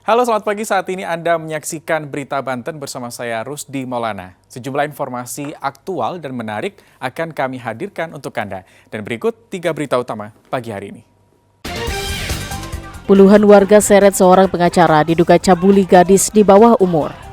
Halo, selamat pagi. Saat ini Anda menyaksikan Berita Banten bersama saya Rusdi Maulana. Sejumlah informasi aktual dan menarik akan kami hadirkan untuk Anda. Dan berikut 3 berita utama pagi hari ini. Puluhan warga seret seorang pengacara diduga cabuli gadis di bawah umur.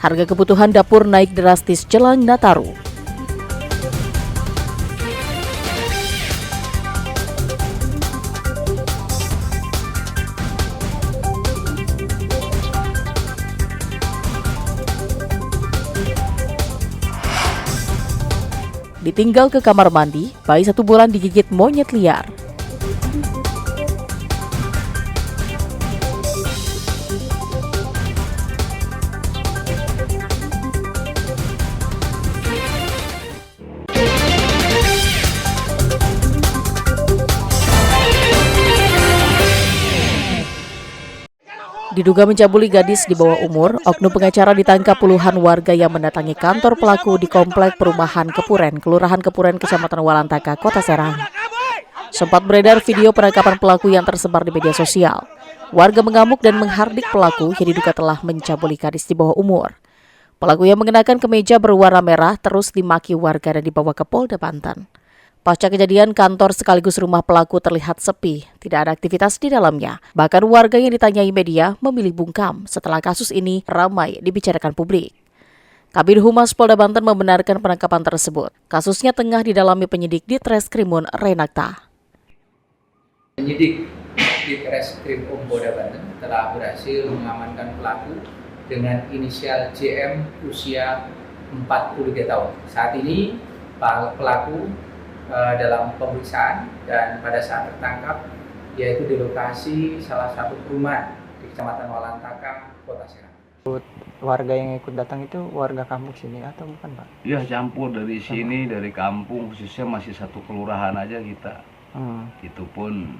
Harga kebutuhan dapur naik drastis jelang Nataru. Ditinggal ke kamar mandi, bayi 1 bulan digigit monyet liar. Diduga mencabuli gadis di bawah umur, oknum pengacara ditangkap puluhan warga yang mendatangi kantor pelaku di Komplek Perumahan Kepuren, Kelurahan Kepuren, Kecamatan Walantaka, Kota Serang. Sempat beredar video penangkapan pelaku yang tersebar di media sosial. Warga mengamuk dan menghardik pelaku yang diduga telah mencabuli gadis di bawah umur. Pelaku yang mengenakan kemeja berwarna merah terus dimaki warga dan dibawa ke Polda Banten. Pasca kejadian, kantor sekaligus rumah pelaku terlihat sepi, tidak ada aktivitas di dalamnya. Bahkan warga yang ditanyai media memilih bungkam setelah kasus ini ramai dibicarakan publik. Kabid Humas Polda Banten membenarkan penangkapan tersebut. Kasusnya tengah didalami penyidik di Treskrimum Renakta. Penyidik di Treskrimum Polda Banten telah berhasil mengamankan pelaku dengan inisial JM usia 43 tahun. Saat ini pelaku dalam pemeriksaan dan pada saat tertangkap yaitu di lokasi salah satu perumahan di Kecamatan Walantaka, Kota Serang. Warga yang ikut datang itu warga kampung sini atau bukan, Pak? Iya, campur dari sini, dari kampung, khususnya masih satu kelurahan aja kita. Itu pun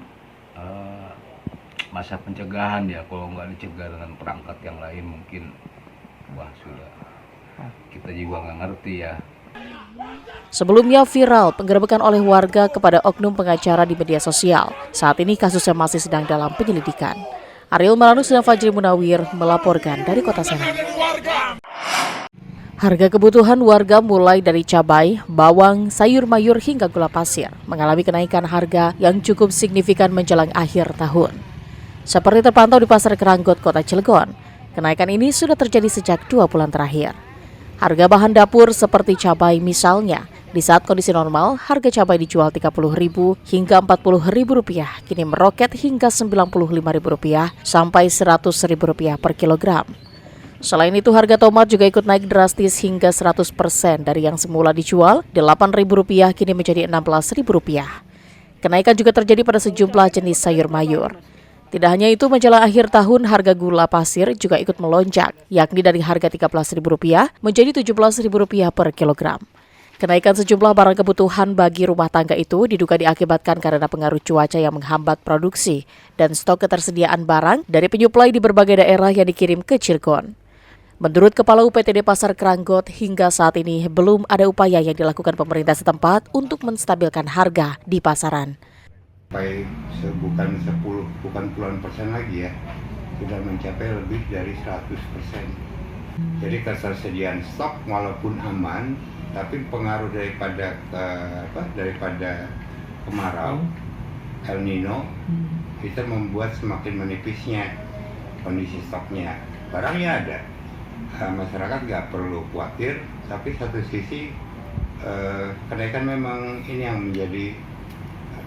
masa pencegahan ya, kalau nggak dicegah dengan perangkat yang lain mungkin wah sudah kita juga nggak ngerti ya. Sebelumnya viral penggerebekan oleh warga kepada oknum pengacara di media sosial. Saat ini kasusnya masih sedang dalam penyelidikan. Ariel Malanus dan Fajri Munawir melaporkan dari Kota Serang. Harga kebutuhan warga mulai dari cabai, bawang, sayur mayur hingga gula pasir mengalami kenaikan harga yang cukup signifikan menjelang akhir tahun. Seperti terpantau di Pasar Keranggot, Kota Cilegon, kenaikan ini sudah terjadi sejak 2 bulan terakhir. Harga bahan dapur seperti cabai misalnya, di saat kondisi normal, harga cabai dijual Rp30.000 hingga Rp40.000, kini meroket hingga Rp95.000 sampai Rp100.000 per kilogram. Selain itu, harga tomat juga ikut naik drastis hingga 100% dari yang semula dijual Rp8.000 kini menjadi Rp16.000. Kenaikan juga terjadi pada sejumlah jenis sayur mayur. Tidak hanya itu, menjelang akhir tahun harga gula pasir juga ikut melonjak, yakni dari harga Rp13.000 menjadi Rp17.000 per kilogram. Kenaikan sejumlah barang kebutuhan bagi rumah tangga itu diduga diakibatkan karena pengaruh cuaca yang menghambat produksi dan stok ketersediaan barang dari penyuplai di berbagai daerah yang dikirim ke Cirebon. Menurut Kepala UPTD Pasar Keranggot, hingga saat ini belum ada upaya yang dilakukan pemerintah setempat untuk menstabilkan harga di pasaran. Bukan puluhan persen lagi ya, sudah mencapai lebih dari 100%. Jadi ketersediaan stok walaupun aman, tapi pengaruh daripada kemarau, El Nino, itu membuat semakin menipisnya kondisi stoknya. Barangnya ada, masyarakat nggak perlu khawatir, tapi satu sisi kenaikan memang ini yang menjadi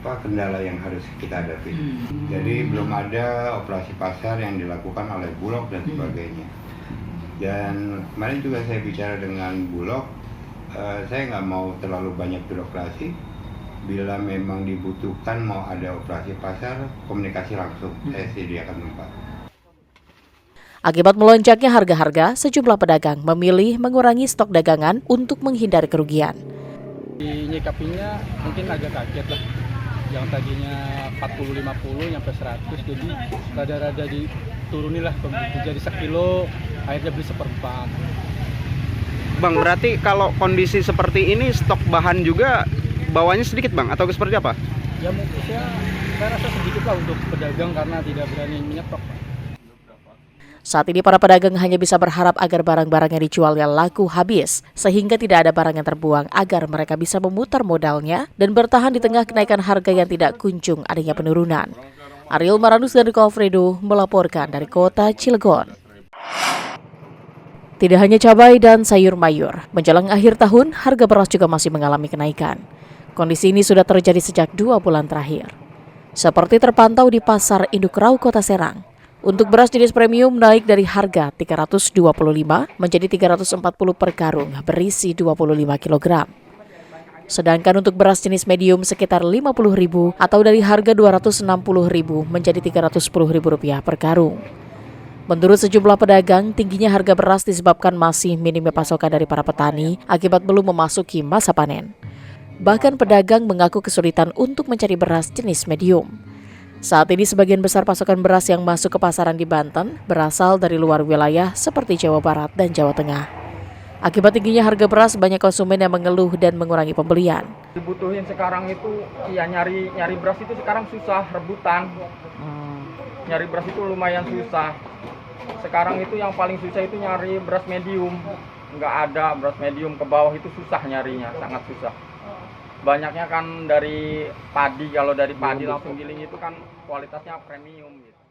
kendala yang harus kita hadapi. Jadi belum ada operasi pasar yang dilakukan oleh Bulog dan sebagainya. Dan kemarin juga saya bicara dengan Bulog, saya nggak mau terlalu banyak birokrasi. Bila memang dibutuhkan mau ada operasi pasar, komunikasi langsung, saya sediakan tempat. Akibat melonjaknya harga-harga, sejumlah pedagang memilih mengurangi stok dagangan untuk menghindari kerugian. Nyikapinya mungkin agak kaget lah. yang tadinya 40-50 nyampe 100, jadi rada-rada diturunilah jadi sekilo, akhirnya beli seperempat. Bang, berarti kalau kondisi seperti ini stok bahan juga bawanya sedikit Bang, atau seperti apa? Ya mungkin saya rasa sedikit lah untuk pedagang karena tidak berani menyetok. Saat ini para pedagang hanya bisa berharap agar barang-barang yang dijualnya laku habis, sehingga tidak ada barang yang terbuang agar mereka bisa memutar modalnya dan bertahan di tengah kenaikan harga yang tidak kunjung adanya penurunan. Ariel Maranus dan Rico Alfredo melaporkan dari kota Cilegon. Tidak hanya cabai dan sayur mayur, menjelang akhir tahun, harga beras juga masih mengalami kenaikan. Kondisi ini sudah terjadi sejak 2 bulan terakhir. Seperti terpantau di Pasar Induk Rau Kota Serang, untuk beras jenis premium naik dari harga 325 menjadi 340 per karung berisi 25 kg. Sedangkan untuk beras jenis medium sekitar 50.000 atau dari harga 260.000 menjadi 310.000 rupiah per karung. Menurut sejumlah pedagang, tingginya harga beras disebabkan masih minimnya pasokan dari para petani akibat belum memasuki masa panen. Bahkan pedagang mengaku kesulitan untuk mencari beras jenis medium. Saat ini sebagian besar pasokan beras yang masuk ke pasaran di Banten berasal dari luar wilayah seperti Jawa Barat dan Jawa Tengah. Akibat tingginya harga beras, banyak konsumen yang mengeluh dan mengurangi pembelian. Dibutuhin sekarang itu, ya nyari beras itu sekarang susah, rebutan. Nyari beras itu lumayan susah. Sekarang itu yang paling susah itu nyari beras medium. Nggak ada beras medium ke bawah itu susah nyarinya, sangat susah. Banyaknya kan dari padi, kalau dari padi langsung giling itu kan kualitasnya premium gitu.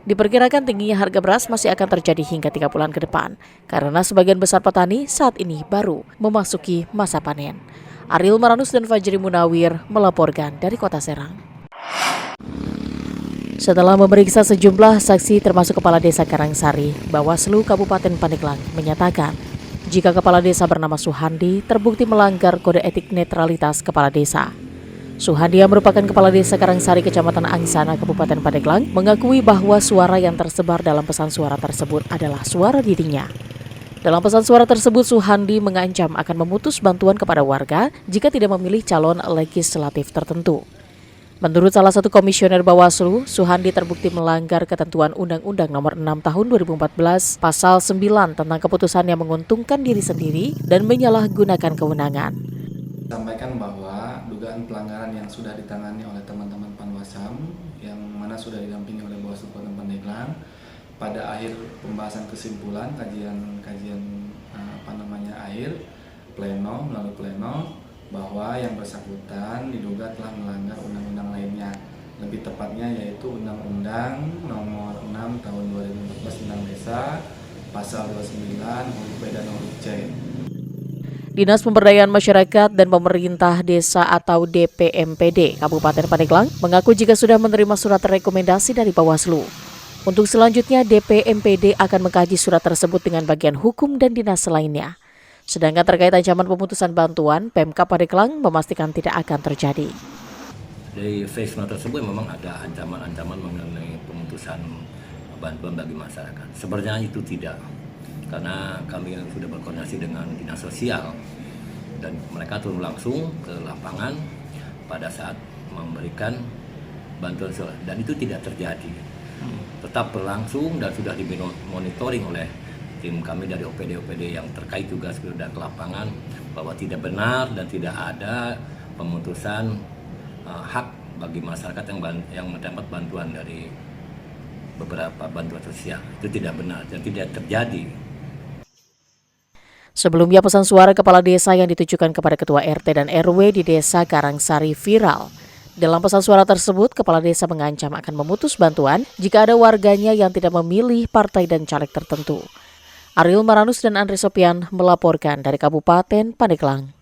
Diperkirakan tingginya harga beras masih akan terjadi hingga 3 bulan ke depan, karena sebagian besar petani saat ini baru memasuki masa panen. Ariel Maranus dan Fajri Munawir melaporkan dari Kota Serang. Setelah memeriksa sejumlah saksi termasuk Kepala Desa Karangsari, Bawaslu Kabupaten Pandeglang menyatakan jika Kepala Desa bernama Suhandi terbukti melanggar kode etik netralitas Kepala Desa. Suhandi yang merupakan Kepala Desa Karangsari Kecamatan Angsana Kabupaten Pandeglang mengakui bahwa suara yang tersebar dalam pesan suara tersebut adalah suara dirinya. Dalam pesan suara tersebut, Suhandi mengancam akan memutus bantuan kepada warga jika tidak memilih calon legislatif tertentu. Menurut salah satu komisioner Bawaslu, Suhandi terbukti melanggar ketentuan Undang-Undang Nomor 6 Tahun 2014 Pasal 9 tentang keputusan yang menguntungkan diri sendiri dan menyalahgunakan kewenangan. Sampaikan bahwa dugaan pelanggaran yang sudah ditangani oleh teman-teman Panwasam yang mana sudah didampingi oleh Bawaslu Kabupaten Pandeglang pada akhir pembahasan kesimpulan kajian akhir pleno melalui pleno bahwa yang bersangkutan diduga telah melanggar undang-undang lainnya, lebih tepatnya yaitu Undang-Undang Nomor 6 Tahun 2014 tentang Desa, Pasal 29 huruf B dan huruf C. Dinas Pemberdayaan Masyarakat dan Pemerintah Desa atau DPMPD Kabupaten Pandeglang mengaku jika sudah menerima surat rekomendasi dari Bawaslu. Untuk selanjutnya, DPMPD akan mengkaji surat tersebut dengan bagian hukum dan dinas lainnya. Sedangkan terkait ancaman pemutusan bantuan, Pemkab Pandeglang memastikan tidak akan terjadi. Dari statement tersebut memang ada ancaman-ancaman mengenai pemutusan bantuan bagi masyarakat. Sebenarnya itu tidak, karena kami sudah berkoordinasi dengan dinas sosial dan mereka turun langsung ke lapangan pada saat memberikan bantuan sosial dan itu tidak terjadi. Tetap berlangsung dan sudah dimonitoring oleh tim kami dari OPD yang terkait juga sudah ke lapangan bahwa tidak benar dan tidak ada pemutusan hak bagi masyarakat yang mendapat bantuan dari beberapa bantuan sosial. Itu tidak benar dan tidak terjadi. Sebelumnya pesan suara kepala desa yang ditujukan kepada ketua RT dan RW di Desa Karangsari viral. Dalam pesan suara tersebut, kepala desa mengancam akan memutus bantuan jika ada warganya yang tidak memilih partai dan caleg tertentu. Ariel Maranus dan Andre Sopian melaporkan dari Kabupaten Pandeglang.